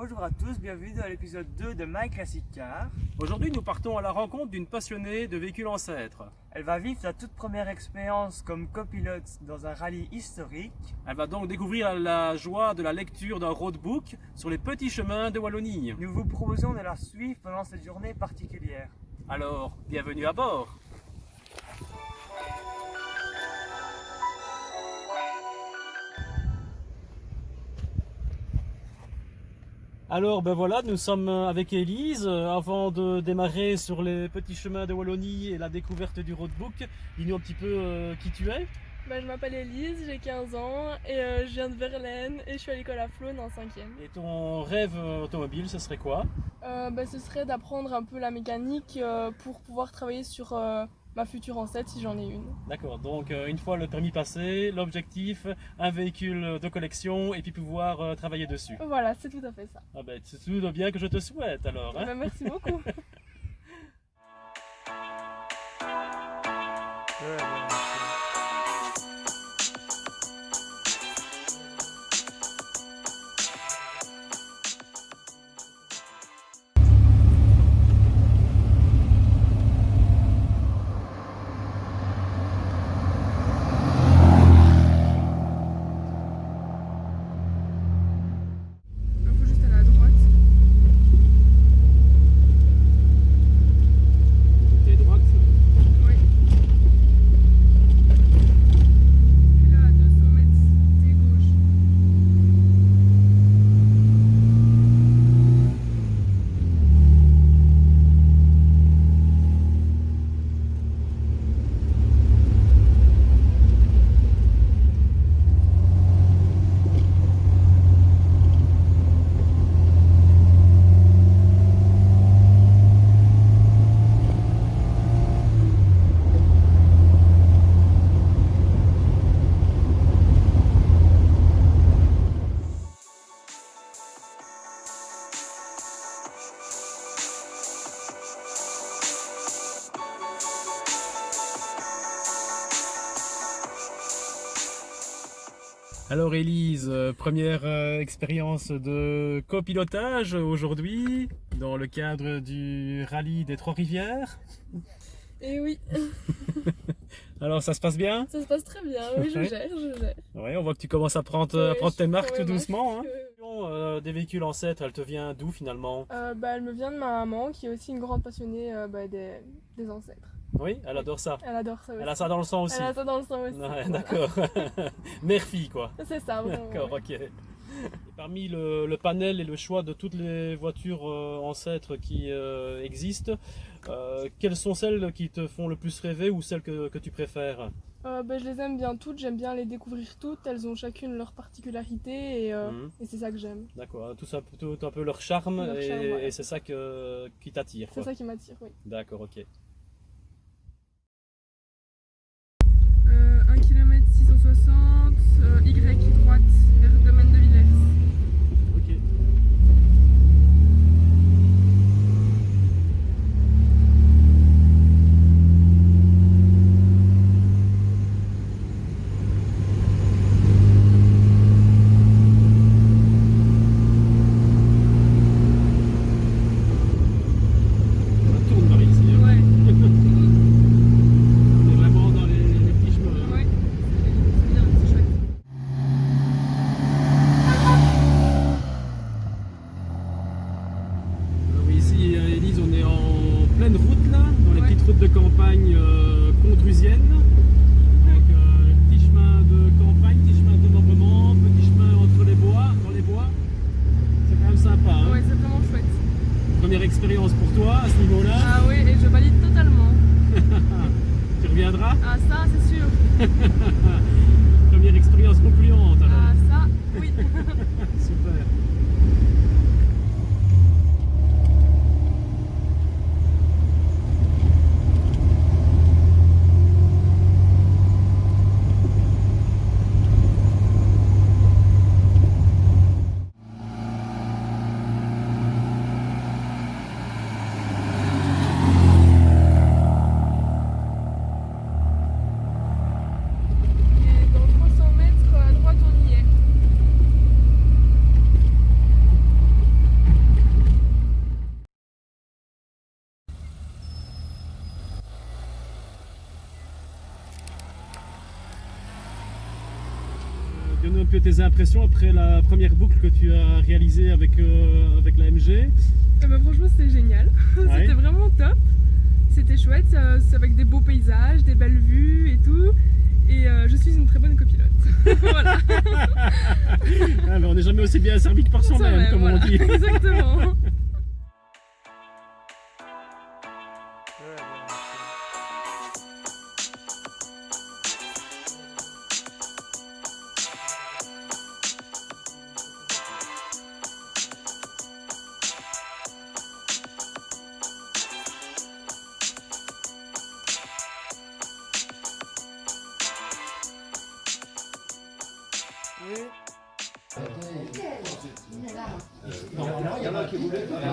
Bonjour à tous, bienvenue dans l'épisode 2 de My Classic Car. Aujourd'hui, nous partons à la rencontre d'une passionnée de véhicules ancêtres. Elle va vivre sa toute première expérience comme copilote dans un rallye historique. Elle va donc découvrir la joie de la lecture d'un roadbook sur les petits chemins de Wallonie. Nous vous proposons de la suivre pendant cette journée particulière. Alors, bienvenue à bord. Alors ben voilà, nous sommes avec Élise. Avant de démarrer sur les petits chemins de Wallonie et la découverte du roadbook, dis-nous un petit peu qui tu es. Je m'appelle Élise, j'ai 15 ans et je viens de Verlaine et je suis à l'école à Flône en 5e. Et ton rêve automobile, ce serait quoi? Ce serait d'apprendre un peu la mécanique pour pouvoir travailler sur ma future ancêtre si j'en ai une. D'accord, donc une fois le permis passé, l'objectif, un véhicule de collection et puis pouvoir travailler dessus. Voilà, c'est tout à fait ça. Ah ben, c'est tout le bien que je te souhaite alors. Hein. Merci beaucoup. Il faut juste aller à droite. T'es droite. Oui. Et là, à 200 mètres, t'es gauche. Alors Élise, première expérience de copilotage aujourd'hui dans le cadre du rallye des Trois-Rivières. Et oui, Alors ça se passe bien? ça se passe très bien. Oui, je Ouais. gère, je gère. Oui, on voit que tu commences à prendre, Ouais, prendre tes je marques prends tout mes marques. doucement. Hein. Des véhicules ancêtres, elle te vient d'où finalement? Elle me vient de ma maman qui est aussi une grande passionnée des ancêtres. Oui, elle adore ça. Elle adore ça aussi. Elle a ça dans le sang aussi. Elle a ça dans le sang aussi. Ouais, Voilà. d'accord. Mère-fille quoi. C'est ça, vraiment. D'accord, ok. Et parmi le panel et le choix de toutes les voitures ancêtres qui existent, quelles sont celles qui te font le plus rêver ou celles que tu préfères? Je les aime bien toutes, j'aime bien les découvrir toutes, elles ont chacune leur particularité et c'est ça que j'aime. D'accord, tout ça tout un peu leur charme, Leur charme, ouais. et c'est ça qui t'attire. C'est quoi. ça qui m'attire, oui. D'accord, ok. 1 km 660, Y droite vers le domaine de Villers. Ok. Ça tourne par ici. Hein. Ouais, On est vraiment dans les petits chemins. hein. ouais, c'est bien, c'est chouette. Donne un peu tes impressions après la première boucle que tu as réalisée avec la MG. Franchement, c'était génial. Ouais. C'était vraiment top. C'était chouette, c'est avec des beaux paysages, des belles vues et tout. Et je suis une très bonne copilote. Voilà. Ah, mais on n'est jamais aussi bien servi que par soi-même, comme voilà. on dit. Exactement.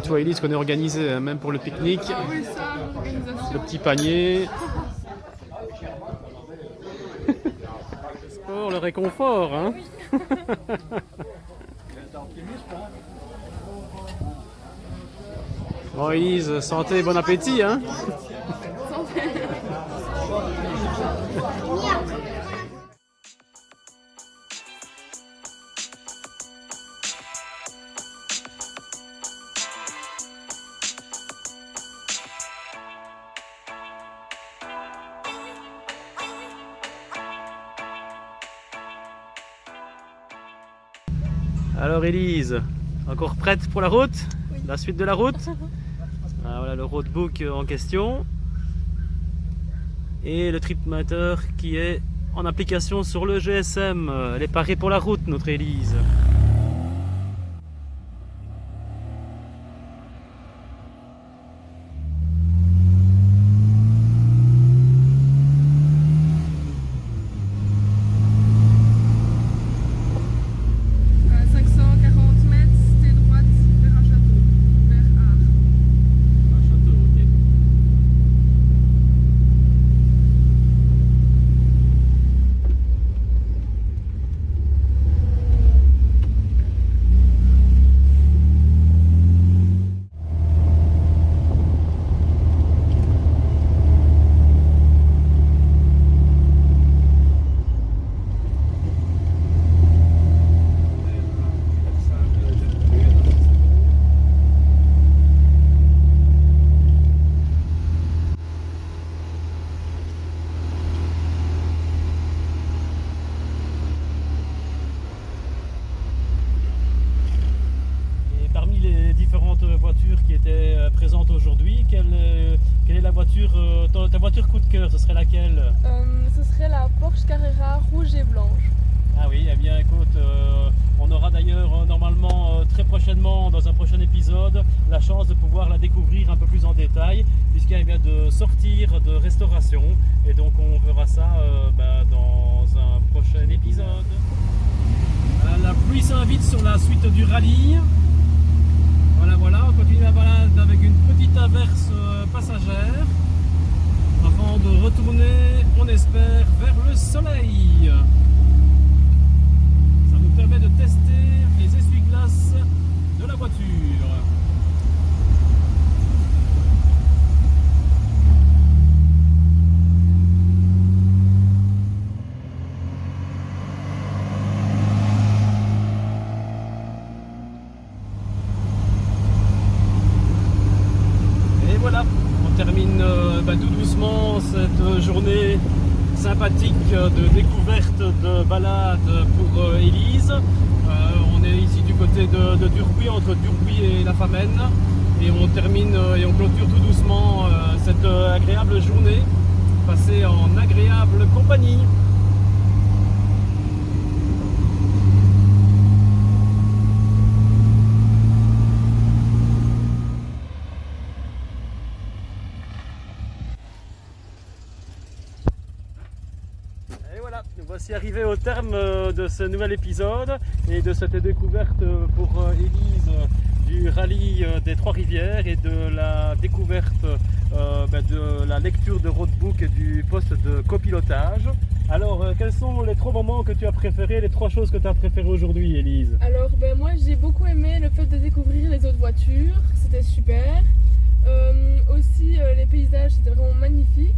Tu vois Elise qu'on est organisé hein, même pour le pique-nique, Ah oui, ça, l'organisation. le petit panier. Sport, le réconfort hein. Bon Elise, santé, bon appétit hein. Alors Elise, encore prête pour la route? Oui. La suite de la route? Ah, voilà le roadbook en question. Et le tripmatter qui est en application sur le GSM. Elle est parée pour la route notre Elise. Voitures qui étaient présentes aujourd'hui, quelle est la voiture, ta voiture coup de cœur, ce serait laquelle? Ce serait la Porsche Carrera rouge et blanche. Ah oui, eh bien écoute, on aura d'ailleurs normalement très prochainement dans un prochain épisode la chance de pouvoir la découvrir un peu plus en détail puisqu'elle vient de sortir de restauration et donc on verra ça dans un prochain épisode. La pluie s'invite sur la suite du rallye. Voilà, on continue la balade avec une petite averse passagère avant de retourner, on espère, vers le soleil. Ça nous permet de tester les essuie-glaces de la voiture. Termine tout doucement cette journée sympathique de découverte de balade pour Elise. On est ici du côté de Durbuy, entre Durbuy et La Famenne, et on termine et on clôture tout doucement cette agréable journée passée en agréable compagnie. Nous voici arrivés au terme de ce nouvel épisode et de cette découverte pour Elise du rallye des Trois-Rivières et de la découverte de la lecture de roadbook et du poste de copilotage. Alors, quels sont les 3 moments que tu as préférés, les 3 choses que tu as préférées aujourd'hui, Elise? Alors, moi j'ai beaucoup aimé le fait de découvrir les autres voitures, c'était super. Aussi, les paysages, c'était vraiment magnifique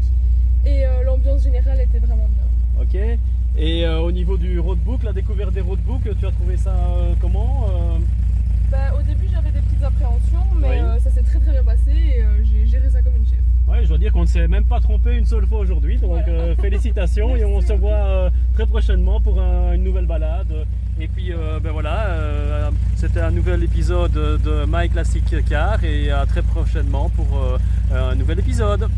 et l'ambiance générale était vraiment bien. Ok. Et au niveau du roadbook, la découverte des roadbooks, tu as trouvé ça comment Au début j'avais des petites appréhensions, mais Oui. ça s'est très très bien passé et j'ai géré ça comme une chef. Ouais, je dois dire qu'on ne s'est même pas trompé une seule fois aujourd'hui, donc Voilà. félicitations et on se voit très prochainement pour une nouvelle balade. Et puis voilà, c'était un nouvel épisode de My Classic Car et à très prochainement pour un nouvel épisode.